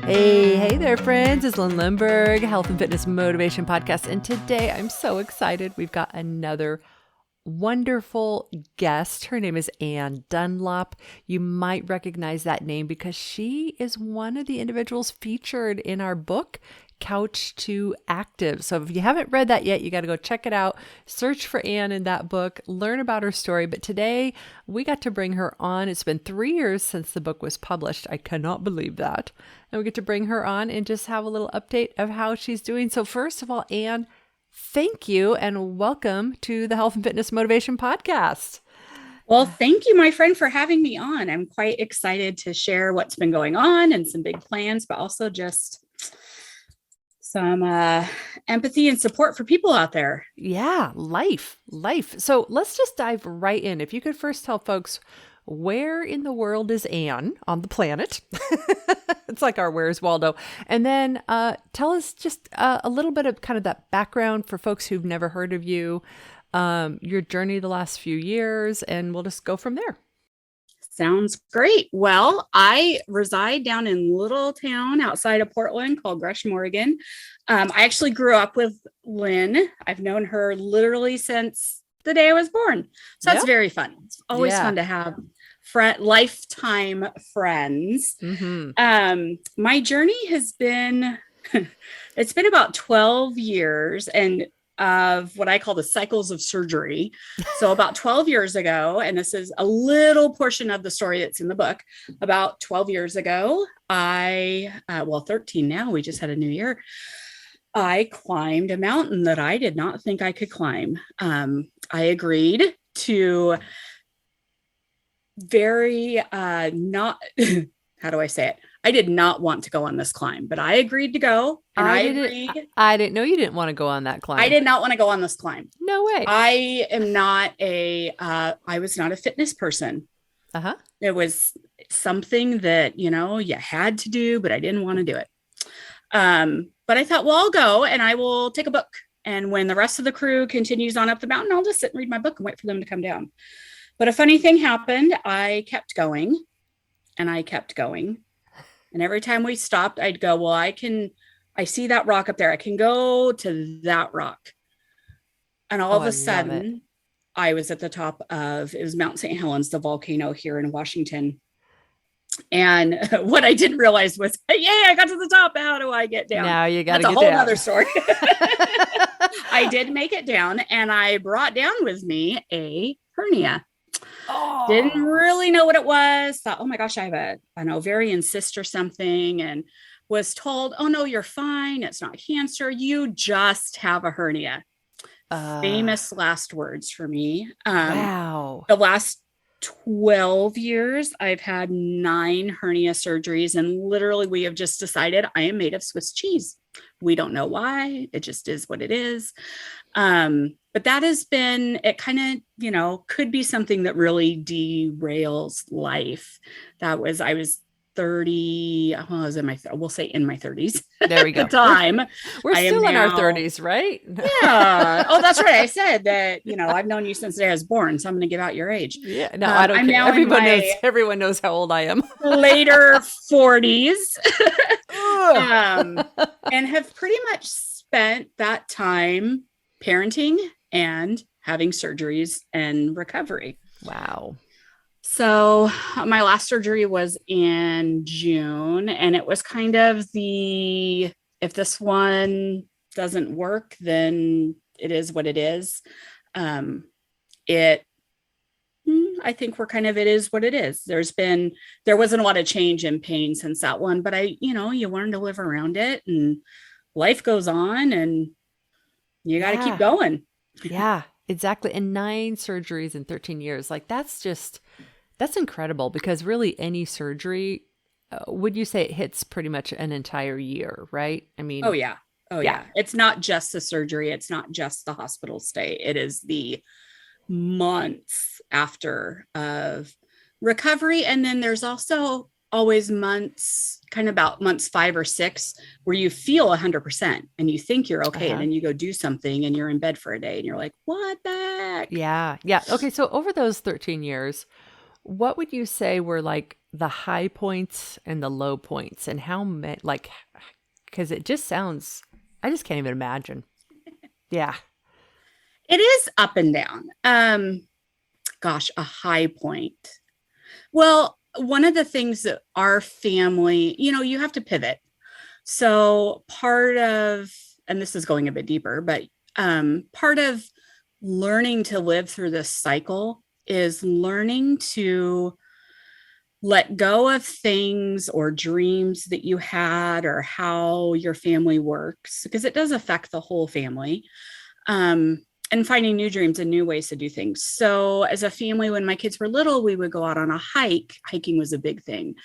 Hey there, friends. It's Lynn Lindbergh, Health and Fitness Motivation Podcast. And today I'm so excited. We've got another wonderful guest. Her name is Ann Dunlop. You might recognize that name because she is one of the individuals featured in our book, Couch to Active. So if you haven't read that yet, you got to go check it out. Search for Ann in that book, learn about her story. But today we got to bring her on. It's been 3 years since the book was published. I cannot believe that. And we get to bring her on and just have a little update of how she's doing. So first of all, Ann, thank you and welcome to the Health and Fitness Motivation Podcast. Well, thank you, my friend, for having me on. I'm quite excited to share what's been going on and some big plans, but also just some empathy and support for people out there. Yeah, life. So let's just dive right in. If you could first tell folks, where in the world is Ann on the planet? It's like our Where's Waldo. And then tell us just a little bit of kind of that background for folks who've never heard of you, your journey the last few years, and we'll just go from there. Sounds great. Well, I reside down in a little town outside of Portland called Gresham, Oregon. I actually grew up with Lynn. I've known her literally since the day I was born. So that's very fun. It's always fun to have lifetime friends. Mm-hmm. My journey has been, it's been about 12 years and of what I call the cycles of surgery. So about 12 years ago, and this is a little portion of the story that's in the book, about 12 years ago, 13 now, we just had a new year. I climbed a mountain that I did not think I could climb. I agreed to how do I say it? I did not want to go on this climb, but I agreed to go. And I agreed. I didn't know you didn't want to go on that climb. I did not want to go on this climb. No way. I was not a fitness person. Uh-huh. It was something that, you had to do, but I didn't want to do it. But I thought, well, I'll go and I will take a book. And when the rest of the crew continues on up the mountain, I'll just sit and read my book and wait for them to come down. But a funny thing happened. I kept going and I kept going. And every time we stopped, I'd go, well, I see that rock up there. I can go to that rock. And all of a sudden, I was at the top of, it was Mount St. Helens, the volcano here in Washington. And what I didn't realize was, yay, I got to the top. How do I get down? Now you got to get down. That's a whole other story. I did make it down and I brought down with me a hernia. Oh. Didn't really know what it was. Thought, oh my gosh, I have an ovarian cyst or something, and was told, oh no, you're fine. It's not cancer. You just have a hernia. Famous last words for me. Wow. The last 12 years, I've had 9 hernia surgeries, and literally we have just decided I am made of Swiss cheese. We don't know why. It just is what it is. But that has been, it kind of, could be something that really derails life. I was 30, we'll say in my 30s. There we go. At the time. We're still in our 30s, right? Yeah. Oh, that's right. I said that, I've known you since the day I was born, so I'm going to give out your age. Yeah. No, I don't care. Everyone knows how old I am. Later 40s. And have pretty much spent that time parenting and having surgeries and recovery. Wow. So my last surgery was in June, and it was kind of if this one doesn't work, then it is what it is. I think it is what it is. There wasn't a lot of change in pain since that one, but you learn to live around it and life goes on and you got to keep going. Yeah, exactly. And 9 surgeries in 13 years. Like that's incredible because really any surgery, would you say it hits pretty much an entire year, right? I mean, Oh yeah. It's not just the surgery. It's not just the hospital stay. It is the months after of recovery. And then there's also always months, kind of about months 5 or 6, where you feel 100% and you think you're okay. And then you go do something and you're in bed for a day and you're like, what the heck? Yeah. Yeah. Okay. So over those 13 years, What would you say were like the high points and the low points, and how many, like, because it just sounds, I just can't even imagine. Yeah. It is up and down. Gosh, a high point. Well, one of the things that our family, you have to pivot. So part of, and this is going a bit deeper, but part of learning to live through this cycle is learning to let go of things or dreams that you had or how your family works, because it does affect the whole family. And finding new dreams and new ways to do things. So as a family, when my kids were little, we would go out on a hike. Hiking was a big thing.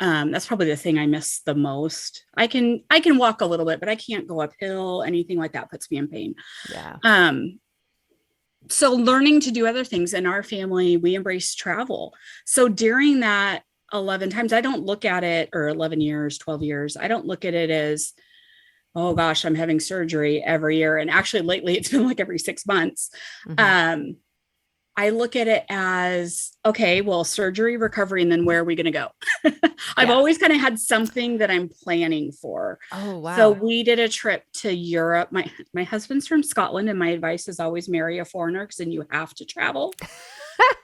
That's probably the thing I miss the most. I can walk a little bit, but I can't go uphill. Anything like that puts me in pain. Yeah. So learning to do other things. In our family, we embrace travel. So during that 11 times, I don't look at it, or 11 years, 12 years, I don't look at it as, oh gosh, I'm having surgery every year. And actually lately it's been like every 6 months. Mm-hmm. I look at it as, okay, well, surgery, recovery, and then where are we going to go? I've always kind of had something that I'm planning for. Oh, wow. So we did a trip to Europe. My husband's from Scotland, and my advice is always marry a foreigner, because then you have to travel.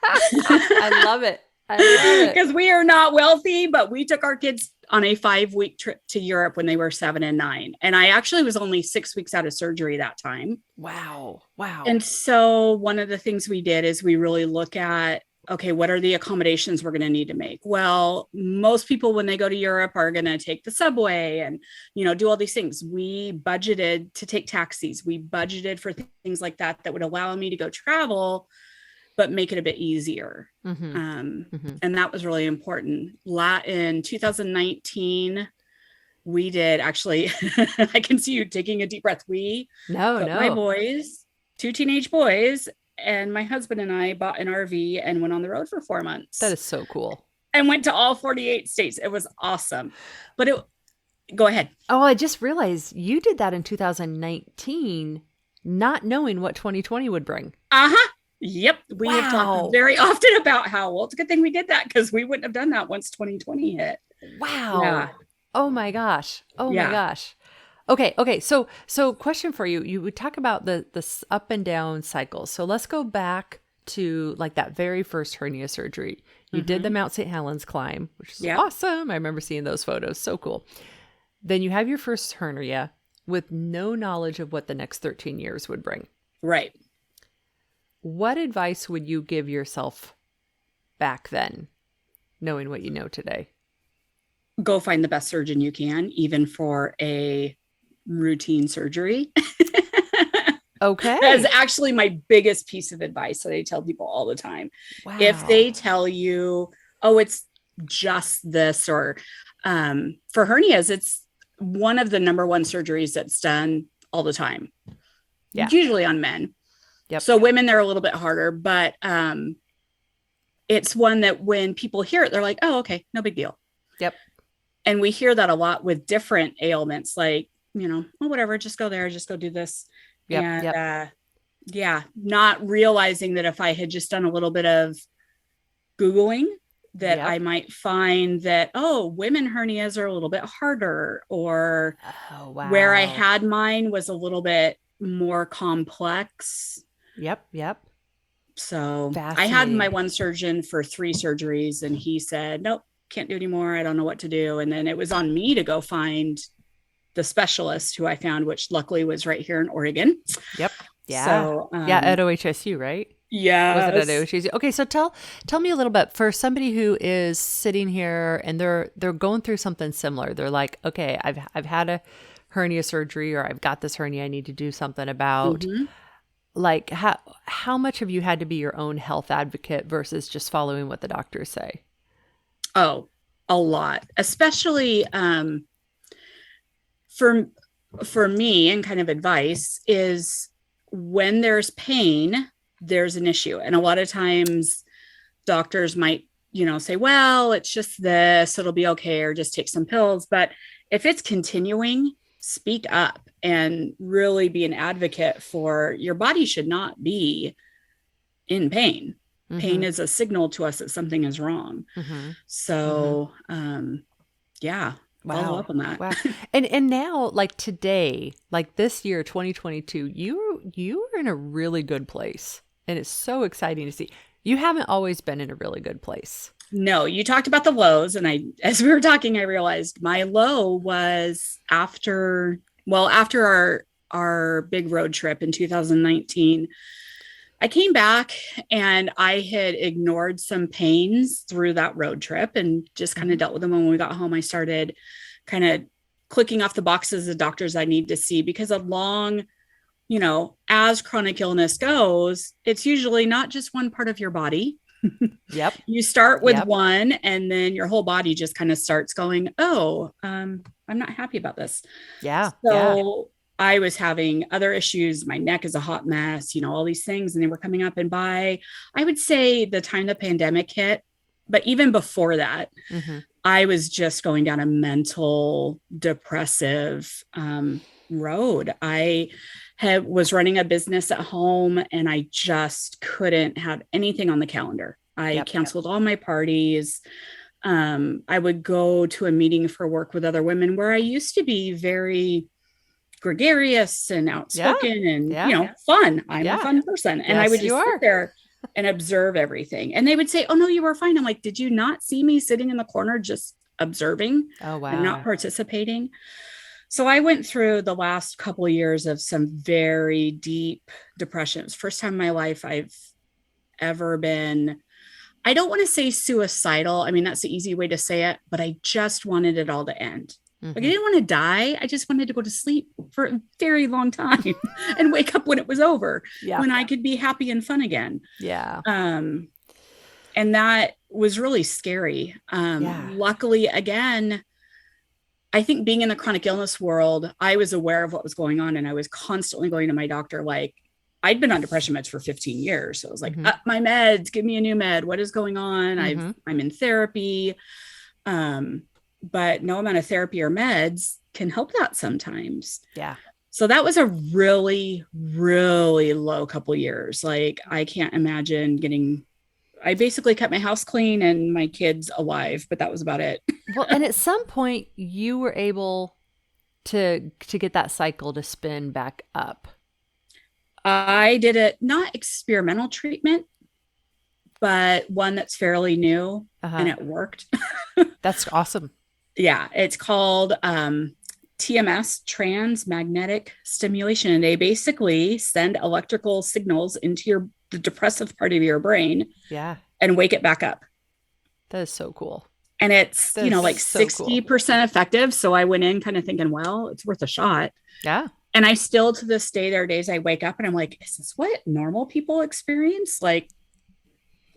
I love it. Because we are not wealthy, but we took our kids on a 5-week trip to Europe when they were 7 and 9. And I actually was only 6 weeks out of surgery that time. Wow. And so one of the things we did is we really look at, okay, what are the accommodations we're going to need to make? Well, most people, when they go to Europe, are going to take the subway and, do all these things. We budgeted to take taxis. We budgeted for things like that would allow me to go travel, but make it a bit easier. Mm-hmm. And that was really important. In 2019, we did actually, I can see you taking a deep breath. My boys, 2 teenage boys, and my husband and I bought an RV and went on the road for 4 months. That is so cool. And went to all 48 states. It was awesome. But go ahead. Oh, I just realized you did that in 2019, not knowing what 2020 would bring. Uh-huh. Yep. We have talked very often about how, well, it's a good thing we did that, because we wouldn't have done that once 2020 hit. Wow. Yeah. Oh my gosh. My gosh. Okay. So question for you. You would talk about the up and down cycles. So let's go back to like that very first hernia surgery. You did the Mount St. Helens climb, which is awesome. I remember seeing those photos. So cool. Then you have your first hernia with no knowledge of what the next 13 years would bring. Right. What advice would you give yourself back then, knowing what you know today? Go find the best surgeon you can, even for a routine surgery. Okay. That's actually my biggest piece of advice that I tell people all the time. Wow. If they tell you, oh, it's just this, or for hernias, it's one of the number one surgeries that's done all the time. Yeah. Usually on men. Yep. So women, they're a little bit harder, but it's one that when people hear it, they're like, oh, okay, no big deal. Yep. And we hear that a lot with different ailments, like, oh, whatever, just go there, just go do this. Yep. And not realizing that if I had just done a little bit of Googling, that I might find that, oh, women hernias are a little bit harder, or where I had mine was a little bit more complex. Yep. So I had my one surgeon for 3 surgeries, and he said, nope, can't do anymore. I don't know what to do. And then it was on me to go find the specialist, who I found, which luckily was right here in Oregon. Yep. Yeah. So, at OHSU, right? Yeah. Was it at OHSU? Okay. So tell me a little bit, for somebody who is sitting here and they're going through something similar. They're like, okay, I've had a hernia surgery, or I've got this hernia I need to do something about. Mm-hmm. Like how much have you had to be your own health advocate versus just following what the doctors say? Oh, a lot, especially for me, and kind of advice is, when there's pain, there's an issue. And a lot of times doctors might, say, well, it's just this, it'll be okay, or just take some pills. But if it's continuing, speak up and really be an advocate for your body should not be in pain. pain Mm-hmm. is a signal to us that something is wrong. Mm-hmm. Mm-hmm. So, yeah, follow Wow. up on that. Wow. And now like today, like this year 2022, you are in a really good place. And it's so exciting to see. You haven't always been in a really good place. No, you talked about the lows. And as we were talking, I realized my low was after our big road trip in 2019. I came back and I had ignored some pains through that road trip and just kind of Mm-hmm. dealt with them. When we got home, I started kind of clicking off the boxes of doctors I need to see, because as chronic illness goes, it's usually not just one part of your body. Yep. You start with Yep. one and then your whole body just kind of starts going, oh, I'm not happy about this. Yeah. Yeah. So I was having other issues. My neck is a hot mess, all these things. And they were coming up. And I would say the time the pandemic hit, but even before that, Mm-hmm. I was just going down a mental depressive road. Was running a business at home and I just couldn't have anything on the calendar. I Yep. canceled all my parties. I would go to a meeting for work with other women where I used to be very gregarious and Yeah. outspoken and, Yeah. fun. I'm a Yeah. fun person. And I would Yes, you just sit are. there and observe everything. And they would say, oh, no, you were fine. I'm like, did you not see me sitting in the corner just observing Oh, and not wow. participating? So I went through the last couple of years of some very deep depressions. First time in my life I've ever been, I don't want to say suicidal. I mean, that's the easy way to say it, but I just wanted it all to end. Like I Mm-hmm. didn't want to die. I just wanted to go to sleep for a very long time and wake up when it was over, Yeah. when I could be happy and fun again. Yeah. Um, and that was really scary. Yeah. Luckily, again, I think being in the chronic illness world, I was aware of what was going on and I was constantly going to my doctor. Like I'd been on depression meds for 15 years. So it was like, Mm-hmm. up my meds, give me a new med. What is going on? Mm-hmm. I'm in therapy. But no amount of therapy or meds can help that sometimes. Yeah. So that was a really, really low couple years. Like I can't imagine I basically kept my house clean and my kids alive, but that was about it. Well, and at some point you were able to get that cycle to spin back up. I did it, not experimental treatment, but one that's fairly new and Uh-huh. it worked. That's awesome. Yeah, it's called TMS, transmagnetic stimulation. And they basically send electrical signals into the depressive part of your brain Yeah. and wake it back up. That is so cool. And it's, That is like so cool. 60% effective. So I went in kind of thinking, well, it's worth a shot. Yeah. And I still, to this day, there are days I wake up and I'm like, is this what normal people experience? Like,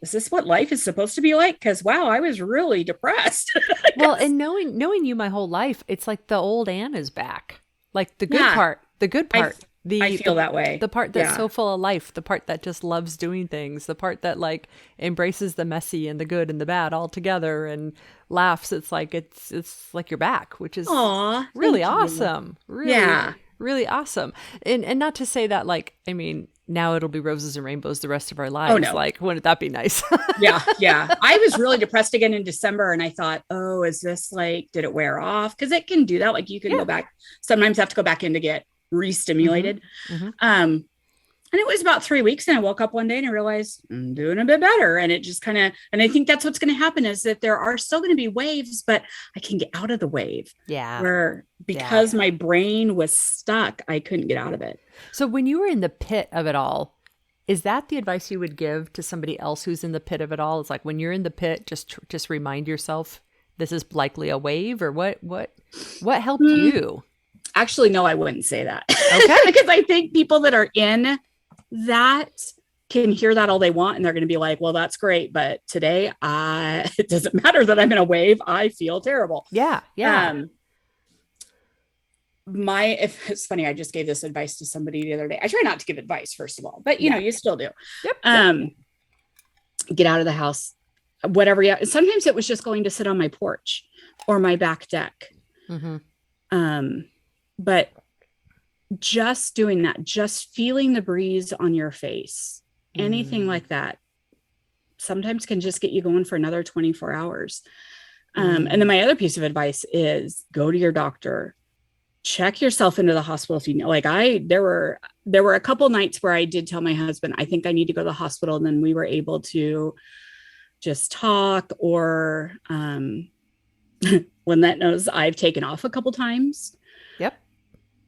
is this what life is supposed to be like? Because wow, I was really depressed. Well, and knowing you my whole life, it's like the old Anne is back. Like the good Yeah, part, the good I part, I feel that way. the part that's Yeah. so full of life, the part that just loves doing things, the part that like embraces the messy and the good and the bad all together and laughs. It's like you're back, which is Aw, really thank you. awesome. Really, Yeah. really awesome. And not to say that like, I mean, now it'll be roses and rainbows the rest of our lives. Oh no. Like, wouldn't that be nice? Yeah. Yeah. I was really depressed again in December and I thought, oh, is this like, did it wear off? Because it can do that. Like you can Yeah. go back, sometimes have to go back in to get re-stimulated. Mm-hmm. And it was about 3 weeks and I woke up one day and I realized I'm doing a bit better. And it just kind of, and I think that's what's going to happen is that there are still going to be waves, but I can get out of the wave Yeah. where because my brain was stuck, I couldn't get out of it. So when you were in the pit of it all, is that the advice you would give to somebody else who's in the pit of it all? It's like when you're in the pit, just remind yourself this is likely a wave, or what helped you? Actually, no, I wouldn't say that. Okay. Because I think people that are in that can hear that all they want and they're going to be like, well, that's great. But today, it doesn't matter that I'm in a wave. I feel terrible. Yeah. Yeah. If it's funny, I just gave this advice to somebody the other day. I try not to give advice, first of all, but you know, you still do. Yep. Get out of the house, whatever. Yeah. Sometimes it was just going to sit on my porch or my back deck. Mm-hmm. But just doing that, just feeling the breeze on your face, anything like that sometimes can just get you going for another 24 hours. And then my other piece of advice is go to your doctor, check yourself into the hospital. If you know, like there were a couple nights where I did tell my husband, I think I need to go to the hospital. And then we were able to just talk, or Lynette knows I've taken off a couple times. Yep.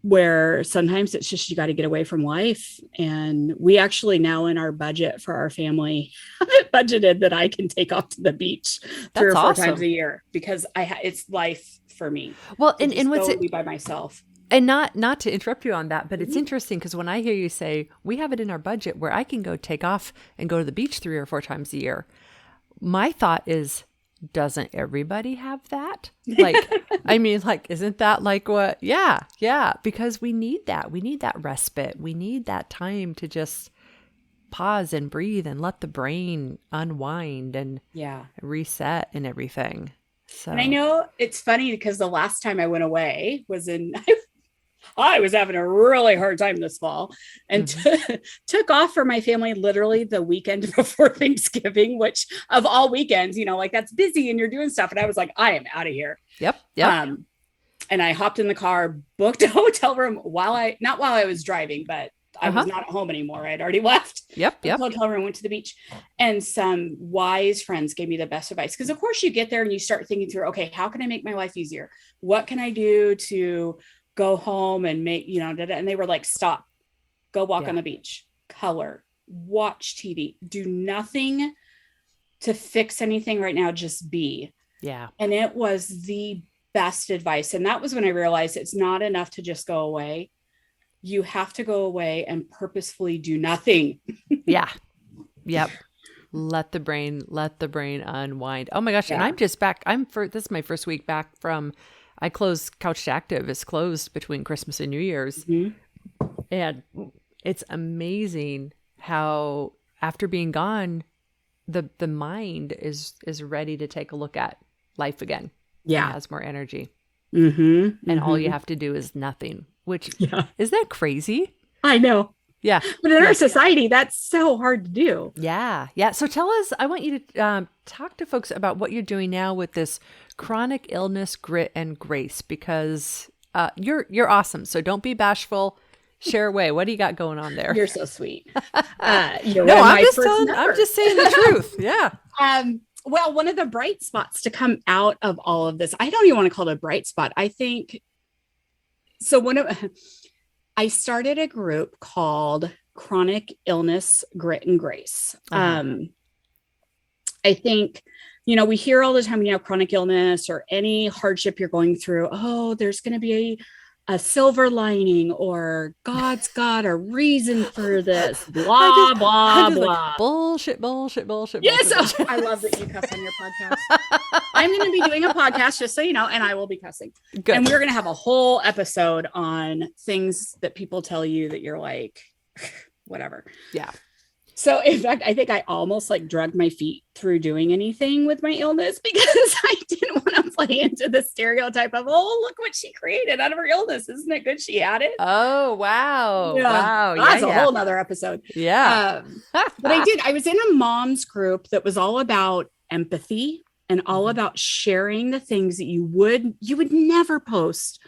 Where sometimes it's just, you got to get away from life. And we actually now in our budget for our family have it budgeted that I can take off to the beach 3 or 4 times a year, because it's life for me. Well, and what's it by myself. And not to interrupt you on that, but it's interesting because when I hear you say we have it in our budget where I can go take off and go to the beach 3 or 4 times a year, my thought is, doesn't everybody have that? Like, I mean, like, isn't that like what? Yeah. Because we need that. We need that respite. We need that time to just pause and breathe and let the brain unwind and reset and everything. So, and I know it's funny because the last time I went away was I was having a really hard time this fall, and took off for my family literally the weekend before Thanksgiving, which of all weekends, like that's busy and you're doing stuff. And I was like, I am out of here. Yep. And I hopped in the car, booked a hotel room not while I was driving, but I was not at home anymore. I'd already left. Yep. Hotel room, went to the beach, and some wise friends gave me the best advice. Because of course you get there and you start thinking through, okay, how can I make my life easier? What can I do to go home and make, and they were like, stop, go walk on the beach, color, watch TV, do nothing to fix anything right now. Just be. Yeah. And it was the best advice. And that was when I realized it's not enough to just go away. You have to go away and purposefully do nothing. Yeah. Yep. Let the brain unwind. Oh my gosh. Yeah. And I'm just back. This is my first week back from, I closed Couch to Active is closed between Christmas and New Year's. And it's amazing how after being gone, the mind is ready to take a look at life again. Yeah. It has more energy. And all you have to do is nothing, which is that crazy? I know. Yeah. But in our society, that's so hard to do. Yeah. Yeah. So tell us, I want you to talk to folks about what you're doing now with this chronic illness, grit, and grace, because you're awesome. So don't be bashful. Share away. What do you got going on there? You're so sweet. I'm just saying the truth. Yeah. Well, one of the bright spots to come out of all of this, I don't even want to call it a bright spot. I think so. I started a group called Chronic Illness, Grit, and Grace. I think, we hear all the time, chronic illness or any hardship you're going through. Oh, there's going to be a silver lining, or God's got a reason for this, blah, blah, blah. Like, bullshit. Yes. Bullshit. I love that you cuss on your podcast. I'm going to be doing a podcast, just so you know, and I will be cussing. Good. And we're going to have a whole episode on things that people tell you that you're like, whatever. Yeah. So in fact, I think I almost dragged my feet through doing anything with my illness, because I didn't want to play into the stereotype of, oh, look what she created out of her illness. Isn't it good she had it? Oh, wow. Yeah. Wow. That's a whole nother episode. Yeah. But I was in a mom's group that was all about empathy and all about sharing the things that you would never post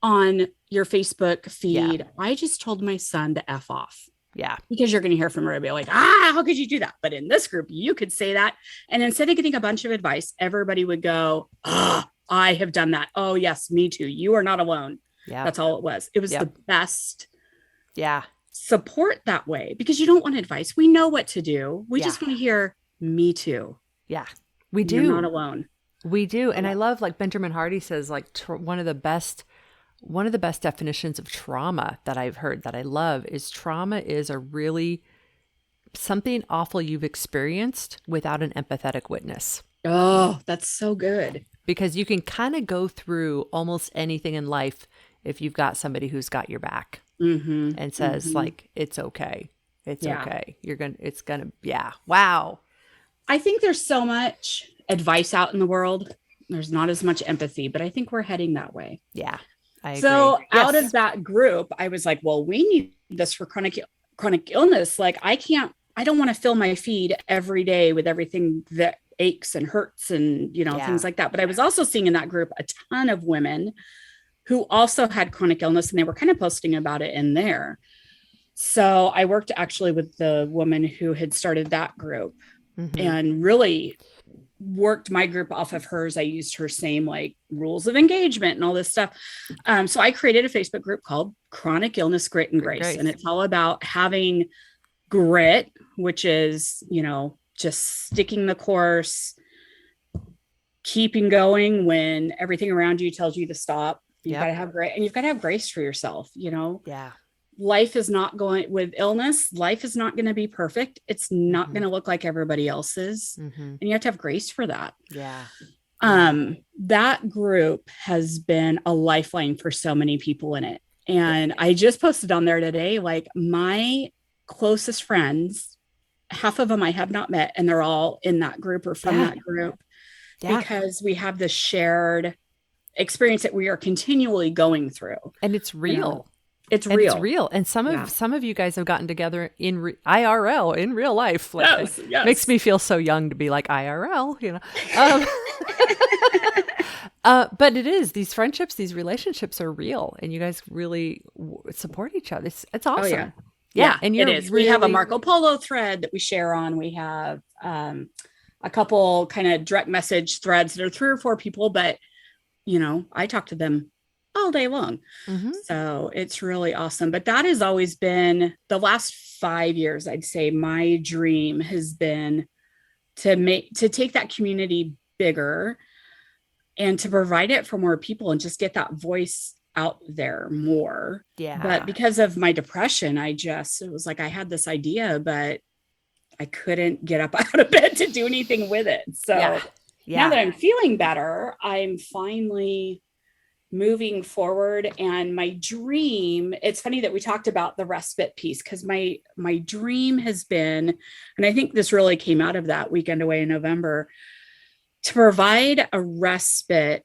on your Facebook feed. Yeah. I just told my son to F off. Yeah. Because you're going to hear from everybody like, how could you do that? But in this group, you could say that. And instead of getting a bunch of advice, everybody would go, I have done that. Oh, yes, me too. You are not alone. Yeah. That's all it was. It was the best support that way, because you don't want advice. We know what to do. We just want to hear me too. Yeah, we do. You're not alone. We do. And I love, like Benjamin Hardy says, one of the best definitions of trauma that I've heard that I love is trauma is something awful you've experienced without an empathetic witness. Oh, that's so good. Because you can kind of go through almost anything in life if you've got somebody who's got your back and says it's okay. It's okay. Wow. I think there's so much advice out in the world. There's not as much empathy, but I think we're heading that way. Yeah. So out of that group, I was like, well, we need this for chronic illness. Like, I can't I don't want to fill my feed every day with everything that aches and hurts and, things like that. But I was also seeing in that group a ton of women who also had chronic illness, and they were kind of posting about it in there. So I worked actually with the woman who had started that group and really worked my group off of hers. I used her same like rules of engagement and all this stuff. So I created a Facebook group called Chronic Illness, Grit and Grace. And it's all about having grit, which is, just sticking the course, keeping going when everything around you tells you to stop. You've got to have grit, and you've got to have grace for yourself, Yeah. Life is not going with illness. Life is not going to be perfect. It's not going to look like everybody else's. And you have to have grace for that. Yeah. That group has been a lifeline for so many people in it. And I just posted on there today, like my closest friends, half of them I have not met, and they're all in that group or from that group because we have this shared experience that we are continually going through. And it's real. It's real. It's real. And some of you guys have gotten together in IRL, in real life. Like, yes. Makes me feel so young to be like IRL, but it is, these friendships, these relationships are real, and you guys really support each other. It's awesome. Oh, yeah. And it is. We have a Marco Polo thread that we share on. We have a couple kind of direct message threads that are 3 or 4 people, but I talk to them all day long. So it's really awesome. But that has always been the last 5 years, I'd say my dream has been to take that community bigger and to provide it for more people and just get that voice out there more. Yeah. But because of my depression, it was like I had this idea, but I couldn't get up out of bed to do anything with it. So now that I'm feeling better, I'm finally moving forward. And my dream, it's funny that we talked about the respite piece, because my dream has been, and I think this really came out of that weekend away in November, to provide a respite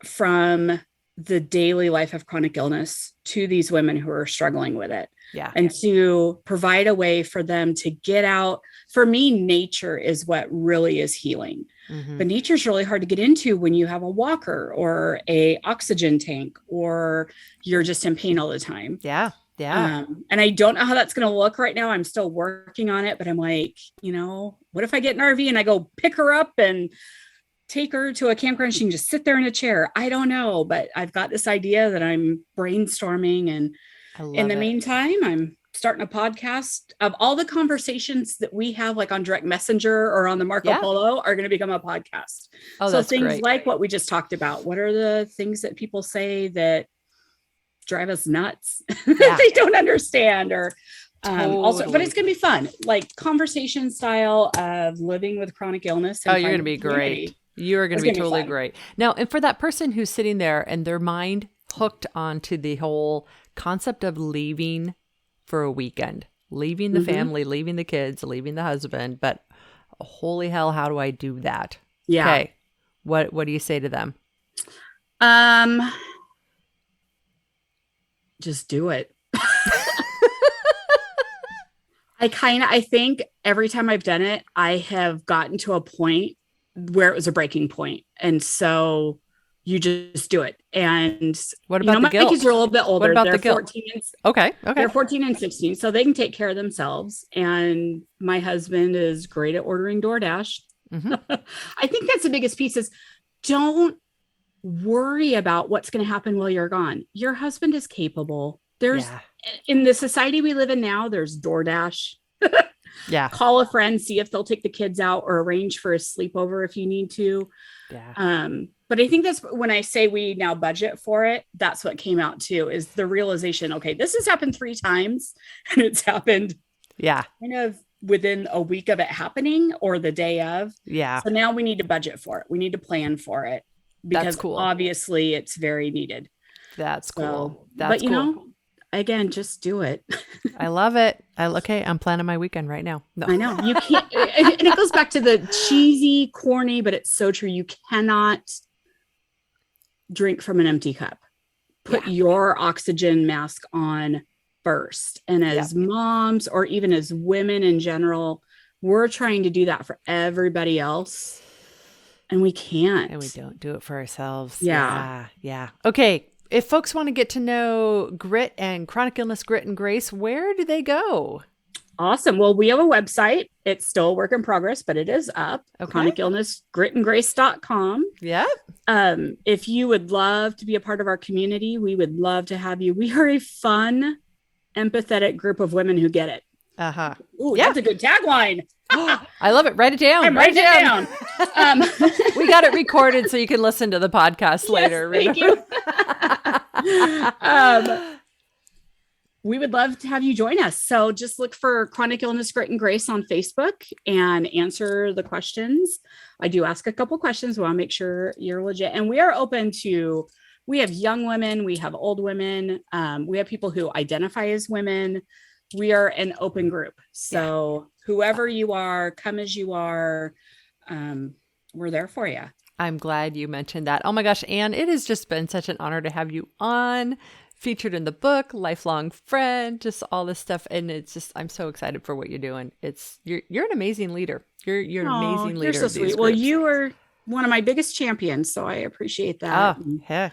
from the daily life of chronic illness to these women who are struggling with it. Yeah. And to provide a way for them to get out. For me, nature is what really is healing. But nature is really hard to get into when you have a walker or a oxygen tank, or you're just in pain all the time. Yeah. Yeah. And I don't know how that's going to look right now. I'm still working on it, but I'm like, what if I get an RV and I go pick her up and take her to a campground? She can just sit there in a chair. I don't know, but I've got this idea that I'm brainstorming. And in the meantime, I'm starting a podcast of all the conversations that we have, like on direct messenger or on the Marco Polo, are going to become a podcast. So things great. Like what we just talked about. What are the things that people say that drive us nuts that they don't understand? Or also, but it's going to be fun, like conversation style of living with chronic illness. And you're going to be great. You are going to be totally great. Now, and for that person who's sitting there and their mind hooked onto the whole concept of leaving for a weekend, leaving the family, leaving the kids, leaving the husband, but holy hell, how do I do that? Yeah. Okay. What do you say to them? Just do it. I think every time I've done it, I have gotten to a point where it was a breaking point. And so you just do it. And what about the guilt? My kids are a little bit older. What about they're the guilt? 14 and, okay. They're 14 and 16, so they can take care of themselves. And my husband is great at ordering DoorDash. I think that's the biggest piece is don't worry about what's going to happen while you're gone. Your husband is capable. There's in the society we live in now, there's DoorDash. Call a friend, see if they'll take the kids out, or arrange for a sleepover if you need to. But I think that's when I say we now budget for it, that's what came out too, is the realization, okay, this has happened 3 times and it's happened kind of within a week of it happening or the day of. So now we need to budget for it. We need to plan for it because obviously it's very needed. That's cool. But again, just do it. I love it. I'm planning my weekend right now. No. I know you can't. And it goes back to the cheesy, corny, but it's so true. You cannot drink from an empty cup. Put your oxygen mask on first. And Yep. as moms, or even as women in general, we're trying to do that for everybody else. And we can't. And we don't do it for ourselves. Yeah. Yeah. Okay. If folks want to get to know Grit and Chronic Illness, Grit and Grace, where do they go? Awesome. Well, we have a website. It's still a work in progress, but it is up. Okay. Chronic Illness, gritandgrace.com. Yeah. If you would love to be a part of our community, we would love to have you. We are a fun, empathetic group of women who get it. Uh-huh. Ooh, Yeah. that's a good tagline. I love it. Write it down. I'm writing it down. We got it recorded so you can listen to the podcast later. Thank you. We would love to have you join us. So just look for Chronic Illness, Grit and Grace on Facebook and answer the questions. I do ask a couple questions. We want to make sure you're legit. And we are open to, we have young women, we have old women, we have people who identify as women. We are an open group. So whoever you are, come as you are. We're there for you. I'm glad you mentioned that. Oh my gosh, Anne, it has just been such an honor to have you on. Featured in the book, lifelong friend, just all this stuff, and it's just I'm so excited for what you're doing. You're an amazing leader. You're an amazing leader. You're so sweet. Well, you are one of my biggest champions, so I appreciate that. Oh, yeah.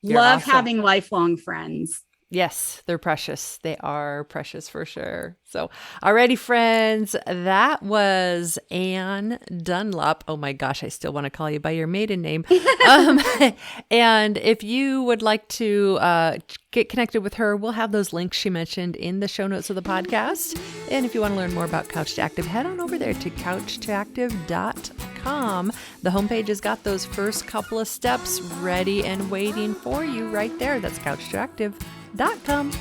Love having lifelong friends. Yes, they're precious. They are precious for sure. So, alrighty, friends, that was Anne Dunlop. Oh my gosh, I still want to call you by your maiden name. And if you would like to get connected with her, we'll have those links she mentioned in the show notes of the podcast. And if you want to learn more about Couch to Active, head on over there to couchtoactive.com. The homepage has got those first couple of steps ready and waiting for you right there. That's couchtoactive.com.